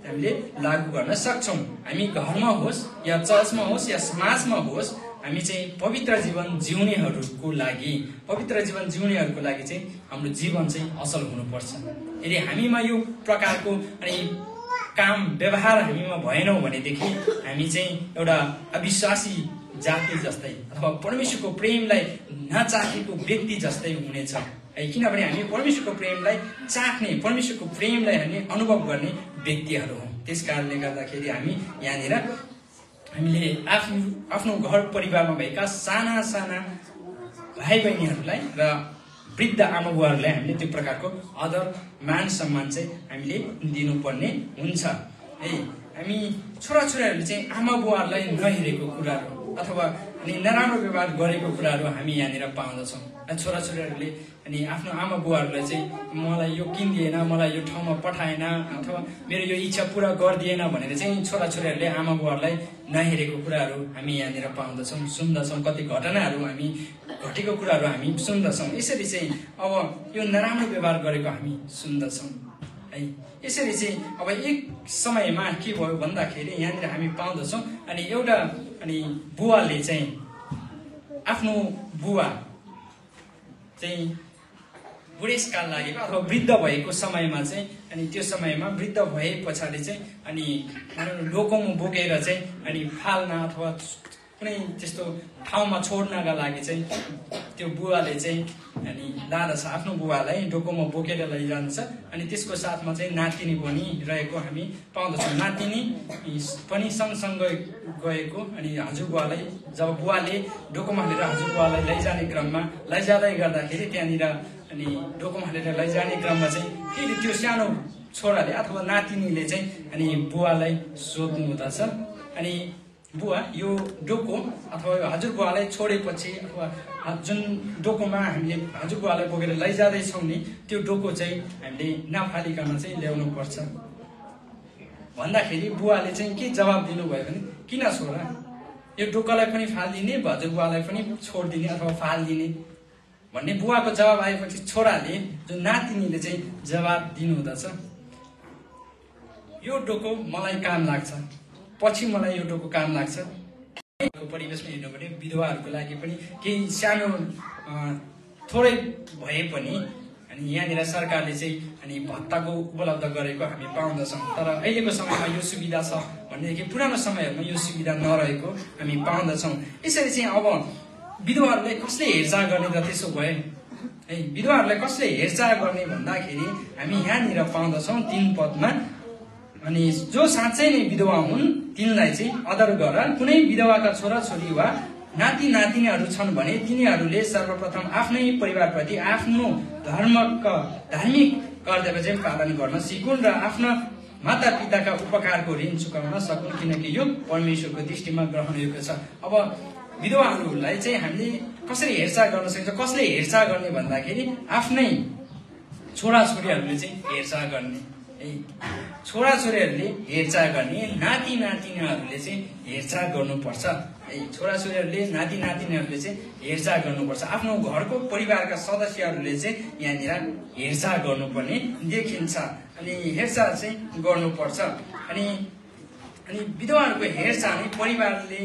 हामीले लागू गर्न सक्छौँ। हामी घरमा होस् या चर्चमा होस् या समाजमा होस्, हामी चाहिँ पवित्र जीवन जिउनेहरूको लागि चाहिँ हाम्रो जीवन चाहिँ असल हुनुपर्छ। यदि हामीमा यो प्रकारको अनि काम व्यवहार हामीमा भएनौँ भनेदेखि हामी चाहिँ एउटा अविश्वासी जाति जस्तै अथवा परमेश्वरको प्रेमलाई नचाखेको व्यक्ति जस्तै हुनेछ है। किनभने हामी परमेश्वरको प्रेमलाई चाख्ने, परमेश्वरको प्रेमलाई हामी अनुभव गर्ने व्यक्तिहरू हौँ। त्यस कारणले गर्दाखेरि हामी यहाँनिर हामीले आफ्नो घर परिवारमा भएका साना साना भाइ बहिनीहरूलाई र वृद्ध आमा बुवाहरूलाई हामीले त्यो प्रकारको आदर मान सम्मान चाहिँ हामीले दिनुपर्ने हुन्छ है। हामी छोराछोरीहरूले चाहिँ आमा बुवाहरूलाई नहेरेको कुराहरू अथवा नराम्रो व्यवहार गरेको कुराहरू हामी यहाँनिर पाउँदछौँ। छोराछोरीहरूले अनि आफ्नो आमा बुवाहरूलाई चाहिँ मलाई यो किनिदिएन, मलाई यो ठाउँमा पठाएन अथवा मेरो यो इच्छा पुरा गरिदिएन भनेर चाहिँ छोराछोरीहरूले आमा बुवाहरूलाई नहेरेको कुराहरू हामी यहाँनिर पाउँदछौँ, सुन्दछौँ। कति घटनाहरू हामी घटेको कुराहरू हामी सुन्दछौँ। यसरी चाहिँ अब यो नराम्रो व्यवहार गरेको हामी सुन्दछौँ है। यसरी चाहिँ अब एक समयमा के भयो भन्दाखेरि यहाँनिर हामी पाउँदछौँ अनि एउटा बुवाले चाहिँ आफ्नो बुवा चाहिँ बुढेसकाल लागेको अथवा वृद्ध भएको समयमा चाहिँ अनि त्यो समयमा वृद्ध भए पछाडि चाहिँ अनि डोकोमा बोकेर चाहिँ अनि फाल्न अथवा कुनै त्यस्तो ठाउँमा छोड्नका लागि चाहिँ त्यो बुवाले चाहिँ अनि लाँदछ, आफ्नो बुवालाई डोकोमा बोकेर लैजान्छ। अनि त्यसको साथमा चाहिँ नातिनी पनि रहेको हामी पाउँदछौँ। नातिनी पनि सँगसँगै गएको अनि हजुरबुवालाई जब बुवाले डोकोमा हालेर हजुरबुवालाई लैजाने क्रममा लैजाँदै गर्दाखेरि त्यहाँनिर अनि डोकोमा हालेर लैजाने क्रममा चाहिँ फेरि त्यो सानो छोराले अथवा नातिनीले चाहिँ अनि बुवालाई सोध्नु हुँदछ, अनि बुवा यो डोको अथवा हजुरबुवालाई छोडेपछि अथवा जुन डोकोमा हामीले हजुरबुवालाई बोकेर लैजाँदैछौँ नि त्यो डोको चाहिँ हामीले नफालिकन चाहिँ ल्याउनु पर्छ भन्दाखेरि बुवाले चाहिँ के जवाब दिनुभयो भने किन छोरा, यो डोकालाई पनि फालिदिने हजुरबुवालाई पनि छोडिदिने अथवा फालिदिने भन्ने बुवाको जवाब आएपछि छोराले जुन नातिनीले चाहिँ जवाब दिनुहुँदछ, यो डोको मलाई काम लाग्छ, पछि मलाई यो डोको काम लाग्छ। परिवेशमा हेर्नु भने विधवाहरूको लागि पनि केही सानो थोरै भए पनि अनि यहाँनिर सरकारले चाहिँ अनि भत्ताको उपलब्ध गरेको हामी पाउँदछौँ। तर अहिलेको समयमा यो सुविधा छ भनेदेखि पुरानो समयहरूमा यो सुविधा नरहेको हामी पाउँदछौँ। यसरी चाहिँ अब विधवाहरूलाई कसले हेरचाह गर्ने त त्यसो भए है, विधवाहरूलाई कसले हेरचाह गर्ने भन्दाखेरि हामी यहाँनिर पाउँदछौँ 3 पदमा, अनि जो साँच्चै नै विधवा हुन् तिनलाई चाहिँ आदर गर। कुनै विधवाका छोराछोरी वा नाति नातिनीहरू छन् भने तिनीहरूले सर्वप्रथम आफ्नै परिवारप्रति आफ्नो धार्मिक कर्तव्य चाहिँ पालन गर्न सिकुन् र आफ्ना माता पिताका उपकारको ऋण चुकाउन सकुन्, किनकि यो परमेश्वरको दृष्टिमा ग्रहणयोग्य छ। अब विधवाहरूलाई चाहिँ हामीले कसरी हेरचाह गर्न सकिन्छ, कसले हेरचाह गर्ने भन्दाखेरि आफ्नै छोराछोरीहरूले चाहिँ हेरचाह गर्ने, छोराछोरीहरूले हेरचाह गर्ने, नाति नातिनीहरूले चाहिँ हेरचाह गर्नुपर्छ है। छोराछोरीहरूले नाति नातिनीहरूले चाहिँ हेरचाह गर्नुपर्छ। आफ्नो घरको परिवारका सदस्यहरूले चाहिँ यहाँनिर हेरचाह गर्नुपर्ने देखिन्छ अनि हेरचाह चाहिँ गर्नुपर्छ। अनि विधवाहरूको हेरचाह नै परिवारले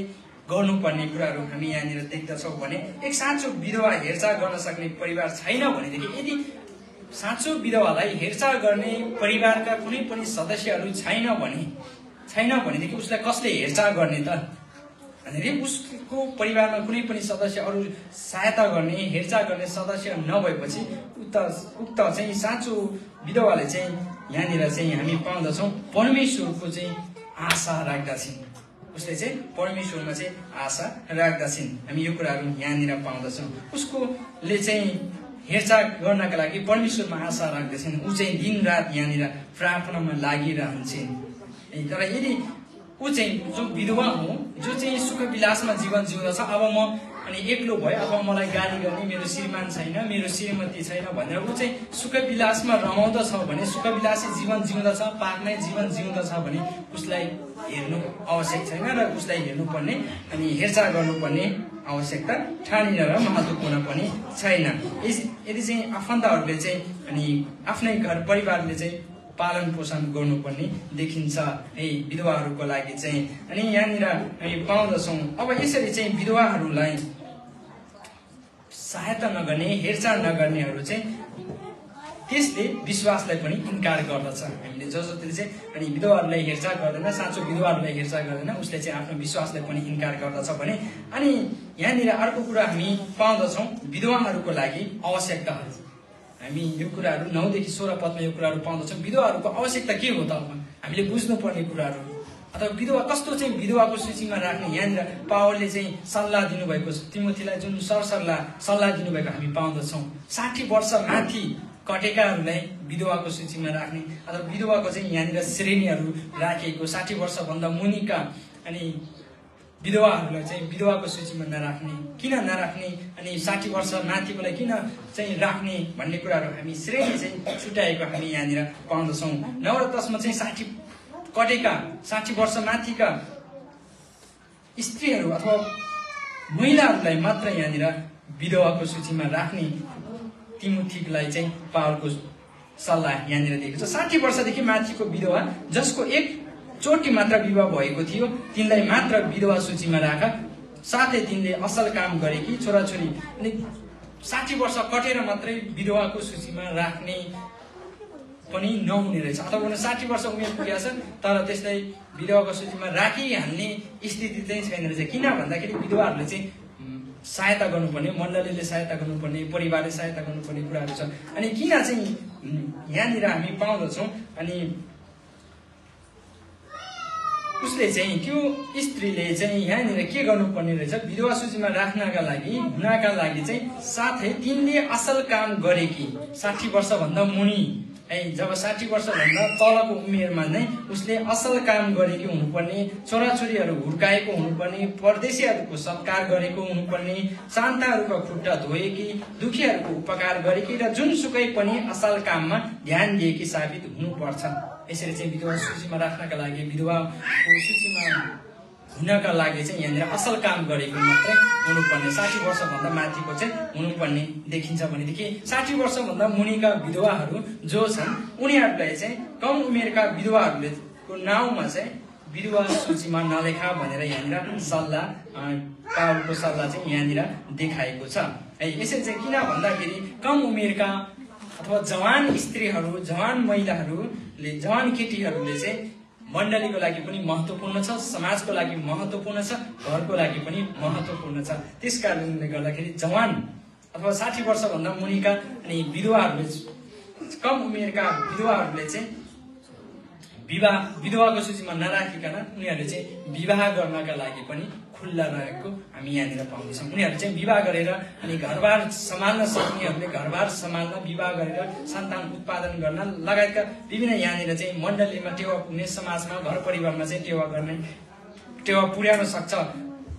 गर्नुपर्ने कुराहरू हामी यहाँनिर देख्दछौँ भने एक साँचो विधवा हेरचाह गर्न सक्ने परिवार छैन भनेदेखि, यदि साँचो विधवालाई हेरचाह गर्ने परिवारका कुनै पनि सदस्यहरू छैन भनेदेखि उसलाई कसले हेरचाह गर्ने त भनेदेखि उसको परिवारमा कुनै पनि सदस्य अरू सहायता गर्ने हेरचाह गर्ने सदस्य नभएपछि उक्त चाहिँ साँचो विधवाले चाहिँ यहाँनिर चाहिँ हामी पाउँदछौँ परमेश्वरको चाहिँ आशा राख्दछिन्, उसले चाहिँ परमेश्वरमा चाहिँ आशा राख्दछिन्। हामी यो कुराहरू यहाँनिर पाउँदछौँ। उसकोले चाहिँ हेरचाह गर्नका लागि परमेश्वरमा आशा राख्दछन्, ऊ चाहिँ दिनरात यहाँनिर प्रार्थनामा लागिरहन्छन्। तर यदि ऊ चाहिँ जो विधवा हो, जो चाहिँ सुख विलासमा जीवन जिउँदछ, अब म अनि एक्लो भयो अथवा मलाई गाली गर्ने मेरो श्रीमान छैन, मेरो श्रीमती छैन भनेर ऊ चाहिँ सुख विलासमा रमाउँदछ भने, सुख विलासी जीवन जिउँदछ, पार्ने जीवन जिउँदछ भने उसलाई हेर्नु आवश्यक छैन र उसलाई हेर्नुपर्ने अनि हेरचाह गर्नुपर्ने आवश्यकता ठानिन र महत्त्वपूर्ण पनि छैन। यदि चाहिँ आफन्तहरूले चाहिँ अनि आफ्नै घर परिवारले चाहिँ पालन पोषण गर्नुपर्ने देखिन्छ है विधवाहरूको लागि चाहिँ। अनि यहाँनिर हामी पाउँदछौँ अब यसरी चाहिँ विधवाहरूलाई सहायता नगर्ने हेरचाह नगर्नेहरू चाहिँ त्यसले विश्वासलाई पनि इन्कार गर्दछ। हामीले जसले चाहिँ अनि विधवाहरूलाई हेरचाह गर्दैन, साँचो विधवाहरूलाई हेरचाह गर्दैन, उसले चाहिँ आफ्नो विश्वासलाई पनि इन्कार गर्दछ भने। अनि यहाँनिर अर्को कुरा हामी पाउँदछौँ विधवाहरूको लागि आवश्यकताहरू। हामी यो कुराहरू 9 देखि 16 पदमा यो कुराहरू पाउँदछौँ। विधवाहरूको आवश्यकता के हो त हामीले बुझ्नुपर्ने कुराहरू, अथवा विधवा कस्तो चाहिँ विधवाको सूचीमा राख्ने यहाँनिर पावलले चाहिँ सल्लाह दिनुभएको छ। तिमोथीलाई जुन सल्लाह दिनुभएको हामी पाउँदछौँ। 60 वर्ष माथि कटेकाहरूलाई विधवाको सूचीमा राख्ने अथवा विधवाको चाहिँ यहाँनिर श्रेणीहरू राखिएको 60 वर्षभन्दा मुनिका अनि विधवाहरूलाई चाहिँ विधवाको सूचीमा नराख्ने, किन नराख्ने, अनि 60 वर्ष माथिकोलाई किन चाहिँ राख्ने भन्ने कुराहरू हामी श्रेणी चाहिँ छुट्याएको हामी यहाँनिर पाउँदछौँ। 9 र 10 मा चाहिँ 60 कटेका 60 वर्ष माथिका स्त्रीहरू अथवा महिलाहरूलाई मात्र यहाँनिर विधवाको सूचीमा राख्ने तिमोथीलाई चाहिँ पावलको सल्लाह यहाँनिर दिएको छ। 60 वर्षदेखि माथिको विधवा जसको एक चोटि मात्र विवाह भएको थियो तिनलाई मात्र विधवा सूचीमा राख, साथै तिनले असल काम गरेकी छोराछोरी। अनि 60 वर्ष कटेर मात्रै विधवाको सूचीमा राख्ने पनि नहुने रहेछ, अथवा 60 वर्ष उमेर पुगेको छ तर त्यसलाई विधवाको सूचीमा राखिहाल्ने स्थिति चाहिँ छैन रहेछ। किन भन्दाखेरि विधवाहरूले चाहिँ सहायता गर्नुपर्ने, मण्डलीले सहायता गर्नुपर्ने, परिवारले सहायता गर्नुपर्ने कुराहरू छ। अनि किन चाहिँ यहाँनिर हामी पाउँदछौँ, अनि उसले चाहिँ त्यो स्त्रीले चाहिँ यहाँनिर के गर्नुपर्ने रहेछ, विधवा सूचीमा राख्नका लागि हुनका लागि चाहिँ साथै तिनले असल काम गरेकी 60 वर्षभन्दा मुनि जब 60 वर्षभन्दा तलको उमेरमा नै उसले असल काम गरेकी हुनुपर्ने, छोराछोरीहरू हुर्काएको हुनुपर्ने, परदेशीहरूको सत्कार गरेको हुनुपर्ने, शान्ताहरूको खुट्टा धोएकी, दुखीहरूको उपकार गरेकी र जुनसुकै पनि असल काममा ध्यान दिएकी साबित हुनुपर्छ। यसरी चाहिँ विधवा सूचीमा राख्नका लागि, विधवाको सूचीमा हुनका लागि चाहिँ यहाँनिर असल काम गरेको मात्रै हुनुपर्ने, 60 वर्षभन्दा माथिको चाहिँ हुनुपर्ने देखिन्छ। भनेदेखि 60 वर्षभन्दा मुनिका विधवाहरू जो छन् उनीहरूलाई चाहिँ कम उमेरका विधवाहरूले को नाउँमा चाहिँ विधवा सूचीमा नलेखा भनेर यहाँनिर सल्लाह, पावलको सल्लाह चाहिँ यहाँनिर देखाएको छ। यसरी चाहिँ किन भन्दाखेरि कम उमेरका अथवा जवान स्त्रीहरू, जवान महिलाहरूले, जवान केटीहरूले चाहिँ मण्डलीको लागि पनि महत्त्वपूर्ण छ, समाजको लागि महत्त्वपूर्ण छ, घरको लागि पनि महत्त्वपूर्ण छ। त्यस कारणले गर्दाखेरि जवान अथवा 60 वर्षभन्दा मुनिका अनि विधवाहरूले, कम उमेरका विधवाहरूले चाहिँ विधवाको सूचीमा नराखिकन उनीहरूले चाहिँ विवाह गर्नका लागि पनि खुल्ला रहेको हामी यहाँनिर पाउँछौँ। उनीहरू चाहिँ विवाह गरेर अनि घरबार सम्हाल्न सक्नेहरूले घरबार सम्हाल्न, विवाह गरेर सन्तान उत्पादन गर्न लगायतका विभिन्न यहाँनिर चाहिँ मण्डलीमा टेवा पुग्ने, समाजमा घर परिवारमा चाहिँ टेवा पुर्याउन सक्छ।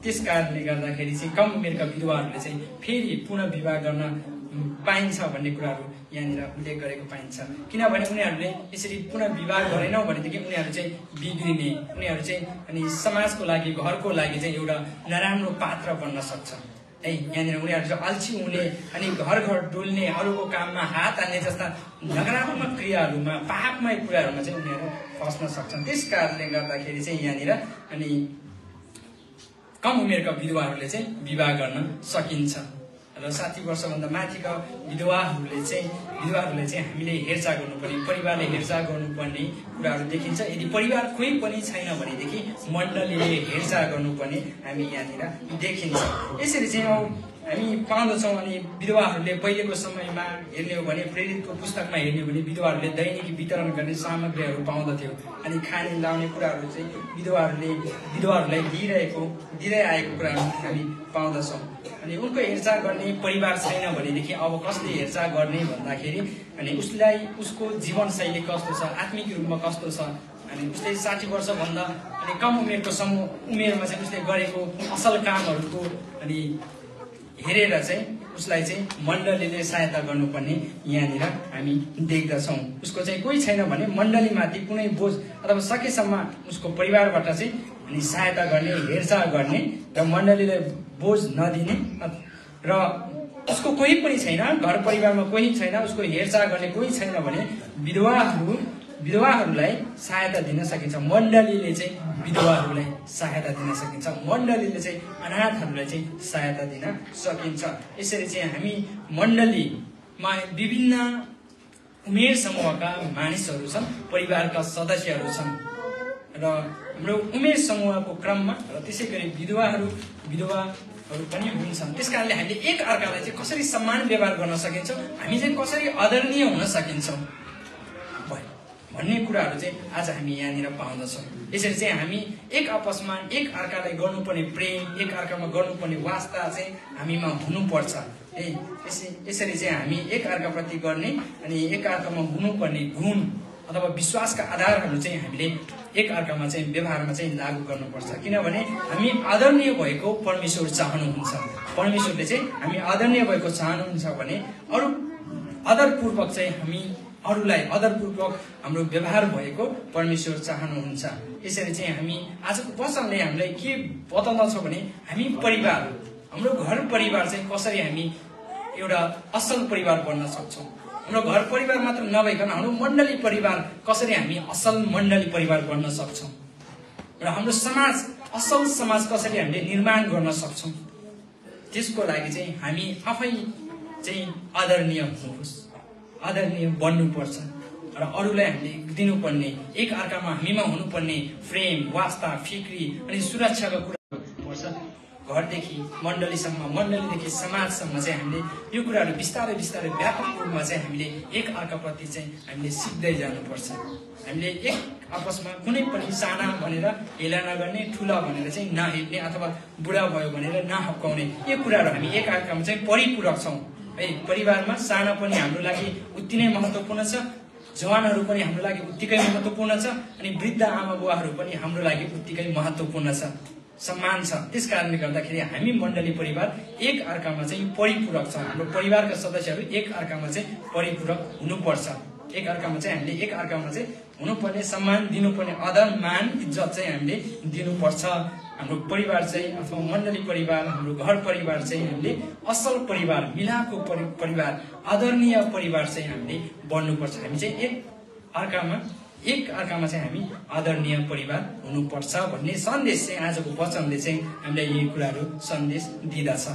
त्यस कारणले गर्दाखेरि चाहिँ कम उमेरका विधवाहरूले चाहिँ फेरि पुनः विवाह गर्न पाइन्छ भन्ने कुराहरू यहाँनिर उल्लेख गरेको पाइन्छ। किनभने उनीहरूले यसरी पुनः विवाह गरेनौँ भनेदेखि उनीहरू चाहिँ बिग्रिने, उनीहरू चाहिँ अनि समाजको लागि, घरको लागि चाहिँ एउटा नराम्रो पात्र बन्न सक्छ है। यहाँनिर उनीहरू चाहिँ अल्छी हुने अनि घर घर डुल्ने, अरूको काममा हात हाल्ने जस्ता नकारात्मक क्रियाहरूमा, पापमय कुराहरूमा चाहिँ उनीहरू फस्न सक्छन्। त्यस कारणले गर्दाखेरि चाहिँ यहाँनिर अनि कम उमेरका विधवाहरूले चाहिँ विवाह गर्न सकिन्छ। र 60 वर्षभन्दा माथिका विधवाहरूले चाहिँ हामीले हेरचाह गर्नुपर्ने, परिवारले हेरचाह गर्नुपर्ने कुराहरू देखिन्छ। यदि परिवार कोही पनि छैन भनेदेखि मण्डलीले हेरचाह गर्नुपर्ने हामी यहाँनिर देखिन्छ। यसरी चाहिँ हामी पाउँदछौँ। अनि विधवाहरूले पहिलेको समयमा हेर्ने हो भने, प्रेरितको पुस्तकमा हेर्ने हो भने विधवाहरूले दैनिकी वितरण गर्ने सामग्रीहरू पाउँदथ्यो। अनि खाने लाउने कुराहरू चाहिँ विधवाहरूलाई दिँदै आएको कुराहरू हामी पाउँदछौँ। अनि उनको हेरचाह गर्ने परिवार छैन भनेदेखि अब कसले हेरचाह गर्ने भन्दाखेरि अनि उसलाई उसको जीवनशैली कस्तो छ, आत्मिक रूपमा कस्तो छ, अनि उसले 60 वर्षभन्दा अनि कम उमेरको उमेरमा चाहिँ उसले गरेको असल कामहरूको अनि हेरेर चाहिँ उसलाई चाहिँ मण्डलीले सहायता गर्नुपर्ने यहाँनिर हामी देख्दछौँ। उसको चाहिँ कोही छैन भने मण्डलीमाथि कुनै बोझ अथवा सकेसम्म उसको परिवारबाट चाहिँ अनि सहायता गर्ने, हेरचाह गर्ने र मण्डलीलाई बोझ नदिने, र उसको कोही पनि छैन, घर परिवारमा कोही छैन, उसको हेरचाह गर्ने कोही छैन भने विधवाहरूलाई सहायता दिन सकिन्छ। मण्डलीले चाहिँ विधवाहरूलाई सहायता दिन सकिन्छ, मण्डलीले चाहिँ अनाथहरूलाई चाहिँ सहायता दिन सकिन्छ। यसरी चाहिँ हामी मण्डलीमा विभिन्न उमेर समूहका मानिसहरू छन्, परिवारका सदस्यहरू छन् र हाम्रो उमेर समूहको क्रममा र त्यसै गरी विधवाहरू पनि हुन्छन्। त्यस कारणले हामीले एक अर्कालाई चाहिँ कसरी सम्मान व्यवहार गर्न सकिन्छौँ, हामी चाहिँ कसरी आदरणीय हुन सकिन्छौँ भन्ने कुराहरू चाहिँ आज हामी यहाँनिर पाउँदछौँ। यसरी चाहिँ हामी एक आपसमा एक अर्कालाई गर्नुपर्ने प्रेम, एक अर्कामा गर्नुपर्ने वास्ता चाहिँ हामीमा हुनुपर्छ है। यसरी चाहिँ हामी एक अर्काप्रति गर्ने अनि एक अर्कामा हुनुपर्ने गुण अथवा विश्वासका आधारहरू चाहिँ हामीले एक अर्कामा चाहिँ व्यवहारमा चाहिँ लागू गर्नुपर्छ। किनभने हामी आदरणीय भएको परमेश्वर चाहनुहुन्छ। परमेश्वरले चाहिँ हामी आदरणीय भएको चाहनुहुन्छ भने अरू आदरपूर्वक चाहिँ हामी अरूलाई आदरपूर्वक हाम्रो व्यवहार भएको परमेश्वर चाहनुहुन्छ। यसरी चाहिँ हामी आजको वचनले हामीलाई के बताउँदछ भने हामी परिवार, हाम्रो घर परिवार चाहिँ कसरी हामी एउटा असल परिवार बन्न सक्छौँ। हाम्रो घर परिवार मात्र नभइकन हाम्रो मण्डली परिवार कसरी हामी असल मण्डली परिवार बन्न सक्छौँ र हाम्रो समाज असल समाज कसरी हामीले निर्माण गर्न सक्छौँ, त्यसको लागि चाहिँ हामी आफै चाहिँ आदरणीय हुनुहोस्, आदरणीय बन्नुपर्छ र अरूलाई हामीले दिनुपर्ने, एक अर्कामा हामीमा हुनुपर्ने प्रेम, वास्ता, फिक्री अनि सुरक्षाको कुरा पर्छ। घरदेखि मण्डलीसम्म, मण्डलीदेखि समाजसम्म चाहिँ हामीले यो कुराहरू बिस्तारै बिस्तारै व्यापक रूपमा चाहिँ हामीले एक अर्काप्रति चाहिँ हामीले सिक्दै जानुपर्छ। हामीले एक आपसमा कुनै पनि साना भनेर हेला नगर्ने, ठुला भनेर चाहिँ नहेर्ने अथवा बुढा भयो भनेर नहप्काउने, यो कुराहरू हामी एक अर्कामा चाहिँ परिपूरक छौँ है। परिवारमा साना पनि हाम्रो लागि उति नै महत्त्वपूर्ण छ, जवानहरू पनि हाम्रो लागि उत्तिकै महत्त्वपूर्ण छ अनि वृद्ध आमा बुवाहरू पनि हाम्रो लागि उत्तिकै महत्त्वपूर्ण छ, सम्मान छ। त्यस कारणले गर्दाखेरि हामी मण्डली परिवार एक अर्कामा चाहिँ परिपूरक छ। हाम्रो परिवारका सदस्यहरू एक अर्कामा चाहिँ परिपूरक हुनुपर्छ। एक अर्कामा चाहिँ हामीले एक अर्कामा चाहिँ हुनुपर्ने सम्मान दिनुपर्ने, आदर मान इज्जत चाहिँ हामीले दिनुपर्छ। हाम्रो परिवार चाहिँ अथवा मण्डली परिवार, हाम्रो घर परिवार चाहिँ हामीले असल परिवार, मिलापको परिवार, आदरणीय परिवार चाहिँ हामीले बन्नुपर्छ। हामी चाहिँ एक अर्कामा चाहिँ हामी आदरणीय परिवार हुनुपर्छ भन्ने सन्देश चाहिँ आजको वचनले चाहिँ हामीलाई यी कुराहरू सन्देश दिँदछ।